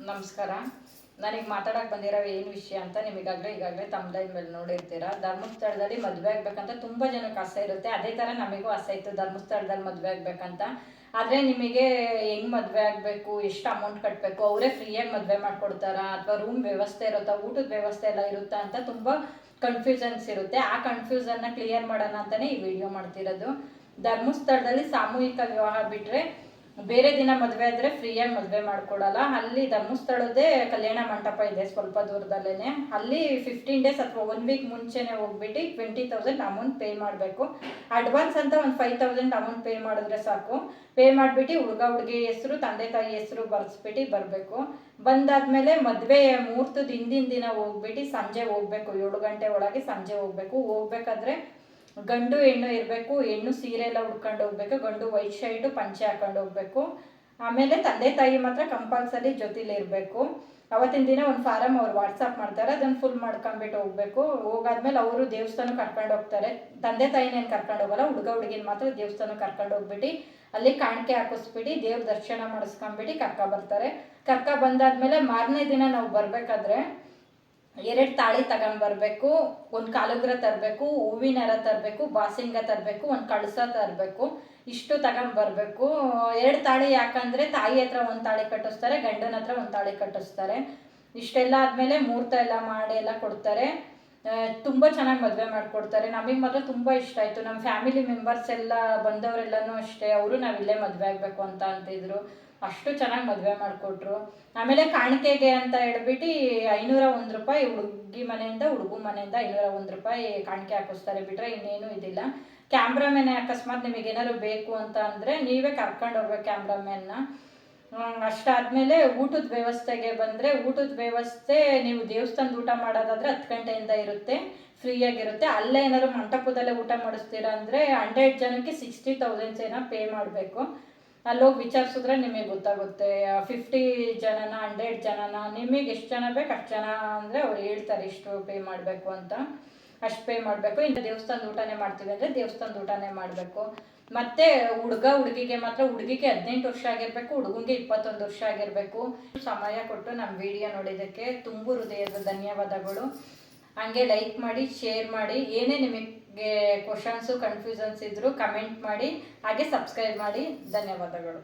ನಮಸ್ಕಾರ. ನಾನೀಗ ಮಾತಾಡಕ್ಕೆ ಬಂದಿರೋ ಏನು ವಿಷಯ ಅಂತ ಈಗಾಗಲೇ ತಮ್ಮದೈದ ಮೇಲೆ ನೋಡಿರ್ತೀರ. ಧರ್ಮಸ್ಥಳದಲ್ಲಿ ಮದುವೆ ಆಗ್ಬೇಕಂತ ತುಂಬ ಜನಕ್ಕೆ ಆಸೆ ಇರುತ್ತೆ. ಅದೇ ಥರ ನಮಗೂ ಆಸೆ ಇತ್ತು ಧರ್ಮಸ್ಥಳದಲ್ಲಿ ಮದುವೆ ಆಗ್ಬೇಕಂತ. ಆದರೆ ನಿಮಗೆ ಹೆಂಗೆ ಮದುವೆ ಆಗಬೇಕು, ಎಷ್ಟು ಅಮೌಂಟ್ ಕಟ್ಟಬೇಕು, ಅವರೇ ಫ್ರೀಯಾಗಿ ಮದುವೆ ಮಾಡಿಕೊಡ್ತಾರಾ ಅಥವಾ ರೂಮ್ ವ್ಯವಸ್ಥೆ ಇರುತ್ತಾ, ಊಟದ ವ್ಯವಸ್ಥೆ ಎಲ್ಲ ಇರುತ್ತಾ ಅಂತ ತುಂಬ ಕನ್ಫ್ಯೂಷನ್ಸ್ ಇರುತ್ತೆ. ಆ ಕನ್ಫ್ಯೂಷನ್ನ ಕ್ಲಿಯರ್ ಮಾಡೋಣ ಅಂತಲೇ ಈ ವಿಡಿಯೋ ಮಾಡ್ತಿರೋದು. ಧರ್ಮಸ್ಥಳದಲ್ಲಿ ಸಾಮೂಹಿಕ ವಿವಾಹ ಬಿಟ್ಟರೆ ಬೇರೆ ದಿನ ಮದುವೆ ಆದರೆ ಫ್ರೀಯಾಗಿ ಮದುವೆ ಮಾಡ್ಕೊಡಲ್ಲ. ಅಲ್ಲಿ ಧರ್ಮಸ್ಥಳದೇ ಕಲ್ಯಾಣ ಮಂಟಪ ಇದೆ ಸ್ವಲ್ಪ ದೂರದಲ್ಲೇ. ಅಲ್ಲಿ 15 ಡೇಸ್ ಅಥವಾ 1 ವೀಕ್ ಮುಂಚೆನೇ ಹೋಗ್ಬಿಟ್ಟು 20,000 ಅಮೌಂಟ್ ಪೇ ಮಾಡಬೇಕು. ಅಡ್ವಾನ್ಸ್ ಅಂತ ಒಂದು 5,000 ಅಮೌಂಟ್ ಪೇ ಮಾಡಿದ್ರೆ ಸಾಕು. ಪೇ ಮಾಡಿಬಿಟ್ಟು ಹುಡುಗಿ ಹೆಸರು, ತಂದೆ ತಾಯಿ ಹೆಸರು ಬರ್ಸ್ಬಿಟ್ಟು ಬರಬೇಕು. ಬಂದಾದ್ಮೇಲೆ ಮದುವೆ ಮುಹೂರ್ತದ ಹಿಂದಿನ ದಿನ ಹೋಗ್ಬಿಟ್ಟು ಸಂಜೆ ಹೋಗ್ಬೇಕು. 7 ಗಂಟೆ ಒಳಗೆ ಸಂಜೆ ಹೋಗ್ಬೇಕು. ಹೋಗ್ಬೇಕಾದ್ರೆ ಗಂಡು ಹೆಣ್ಣು ಇರಬೇಕು. ಹೆಣ್ಣು ಸೀರೆ ಎಲ್ಲ ಉಟ್ಕೊಂಡು ಹೋಗ್ಬೇಕು. ಗಂಡು ವೈಟ್ ಶರ್ಟು ಪಂಚೆ ಹಾಕೊಂಡು ಹೋಗ್ಬೇಕು. ಆಮೇಲೆ ತಂದೆ ತಾಯಿ ಮಾತ್ರ ಕಂಪಲ್ಸರಿ ಜೊತೆಲಿ ಇರಬೇಕು. ಅವತ್ತಿನ ದಿನ ಒಂದು ಫಾರಮ್ ಅವ್ರು ವಾಟ್ಸಪ್ ಮಾಡ್ತಾರೆ, ಅದನ್ನು ಫುಲ್ ಮಾಡ್ಕೊಂಡ್ಬಿಟ್ಟು ಹೋಗ್ಬೇಕು. ಹೋಗಾದ್ಮೇಲೆ ಅವರು ದೇವಸ್ಥಾನಕ್ಕೆ ಕರ್ಕೊಂಡು ಹೋಗ್ತಾರೆ. ತಂದೆ ತಾಯಿನೇನು ಕರ್ಕೊಂಡು ಹೋಗಲ್ಲ, ಹುಡುಗಿನ ಮಾತ್ರ ದೇವಸ್ಥಾನಕ್ಕೆ ಕರ್ಕೊಂಡು ಹೋಗ್ಬಿಟ್ಟು ಅಲ್ಲಿ ಕಾಣಿಕೆ ಹಾಕಿಸ್ಬಿಟ್ಟು ದೇವ್ರ ದರ್ಶನ ಮಾಡಿಸ್ಕೊಂಡ್ಬಿಟ್ಟು ಬರ್ತಾರೆ. ಬಂದಾದ್ಮೇಲೆ ಮಾರನೇ ದಿನ ನಾವು ಬರಬೇಕಾದ್ರೆ 2 ತಾಳಿ ತಗೊಂಡ್ಬರ್ಬೇಕು. ಒಂದು ಕಾಲುಗ್ರ ತರಬೇಕು, ಹೂವಿನ ಹಾರ ತರಬೇಕು, ಬಾಸಿಂಗ ತರಬೇಕು, ಒಂದು ಕಳಸ ತರಬೇಕು. ಇಷ್ಟು ತಗೊಂಡ್ಬರ್ಬೇಕು. 2 ತಾಳಿ ಯಾಕಂದರೆ ತಾಯಿ ಹತ್ರ ಒಂದು ತಾಳಿ ಕಟ್ಟಿಸ್ತಾರೆ, ಗಂಡನ ಹತ್ರ ಒಂದು ತಾಳಿ ಕಟ್ಟಿಸ್ತಾರೆ. ಇಷ್ಟೆಲ್ಲ ಆದಮೇಲೆ ಮುಹೂರ್ತ ಎಲ್ಲ ಮಾಡಿ ಎಲ್ಲ ಕೊಡ್ತಾರೆ. ತುಂಬ ಚೆನ್ನಾಗಿ ಮದುವೆ ಮಾಡಿಕೊಡ್ತಾರೆ. ನಮಗೆ ಮಾತ್ರ ತುಂಬ ಇಷ್ಟ ಆಯಿತು. ನಮ್ಮ ಫ್ಯಾಮಿಲಿ ಮೆಂಬರ್ಸ್ ಎಲ್ಲ ಬಂದವರೆಲ್ಲನೂ ಅಷ್ಟೇ, ಅವರು ನಾವಿಲ್ಲೇ ಮದುವೆ ಆಗಬೇಕು ಅಂತ ಅಂತಿದ್ರು. ಅಷ್ಟು ಚೆನ್ನಾಗಿ ಮದುವೆ ಮಾಡಿಕೊಟ್ರು. ಆಮೇಲೆ ಕಾಣಿಕೆಗೆ ಅಂತ ಹೇಳ್ಬಿಟ್ಟು 501 ರೂಪಾಯಿ ಹುಡುಗಿ ಮನೆಯಿಂದ, ಹುಡುಗ ಮನೆಯಿಂದ 501 ರೂಪಾಯಿ ಕಾಣಿಕೆ ಹಾಕಿಸ್ತಾರೆ. ಬಿಟ್ಟರೆ ಇನ್ನೇನು ಇದಿಲ್ಲ. ಕ್ಯಾಮ್ರಾಮೆನ್ ಅಕಸ್ಮಾತ್ ನಿಮಗೆ ಏನಾದ್ರು ಬೇಕು ಅಂತ ಅಂದರೆ ನೀವೇ ಕರ್ಕೊಂಡು ಹೋಗ್ಬೇಕು ಕ್ಯಾಮ್ರಾಮೆನ್ನ. ಅಷ್ಟಾದಮೇಲೆ ಊಟದ ವ್ಯವಸ್ಥೆಗೆ ಬಂದರೆ, ಊಟದ ವ್ಯವಸ್ಥೆ ನೀವು ದೇವಸ್ಥಾನದ ಊಟ ಮಾಡೋದಾದರೆ 10 ಗಂಟೆಯಿಂದ ಇರುತ್ತೆ, ಫ್ರೀಯಾಗಿರುತ್ತೆ. ಅಲ್ಲೇ ಏನಾದ್ರು ಮಂಟಪದಲ್ಲೇ ಊಟ ಮಾಡಿಸ್ತೀರಾ ಅಂದರೆ 100 ಜನಕ್ಕೆ 60,000 ಏನೋ ಪೇ ಮಾಡಬೇಕು. ಅಲ್ಲೋಗಿ ವಿಚಾರಿಸಿದ್ರೆ ನಿಮಗೆ ಗೊತ್ತಾಗುತ್ತೆ. 50 ಜನನ 100 ಜನನ, ನಿಮಗೆ ಎಷ್ಟು ಜನ ಬೇಕು ಅಷ್ಟು ಜನ ಅಂದರೆ ಅವ್ರು ಹೇಳ್ತಾರೆ ಇಷ್ಟು ಪೇ ಮಾಡಬೇಕು ಅಂತ. ಅಷ್ಟು ಪೇ ಮಾಡಬೇಕು. ಇನ್ನು ದೇವಸ್ಥಾನದ ಊಟನೇ ಮಾಡ್ತೀವಿ ಅಂದರೆ ದೇವಸ್ಥಾನದ ಊಟನೇ ಮಾಡಬೇಕು. ಮತ್ತು ಹುಡುಗಿಗೆ ಮಾತ್ರ, ಹುಡುಗಿಗೆ 18 ವರ್ಷ ಆಗಿರಬೇಕು, ಹುಡುಗಂಗೆ 21 ವರ್ಷ ಆಗಿರಬೇಕು. ಸಮಯ ಕೊಟ್ಟು ನಮ್ಮ ವಿಡಿಯೋ ನೋಡಿದ್ದಕ್ಕೆ ತುಂಬ ಹೃದಯದ ಧನ್ಯವಾದಗಳು. ಹಾಗೆ ಲೈಕ್ ಮಾಡಿ, ಶೇರ್ ಮಾಡಿ. ಏನೇ ನಿಮಗೆ ಕ್ವಶನ್ಸು ಕನ್ಫ್ಯೂಷನ್ಸ್ ಇದ್ದರೂ ಕಮೆಂಟ್ ಮಾಡಿ. ಹಾಗೆ ಸಬ್ಸ್ಕ್ರೈಬ್ ಮಾಡಿ. ಧನ್ಯವಾದಗಳು.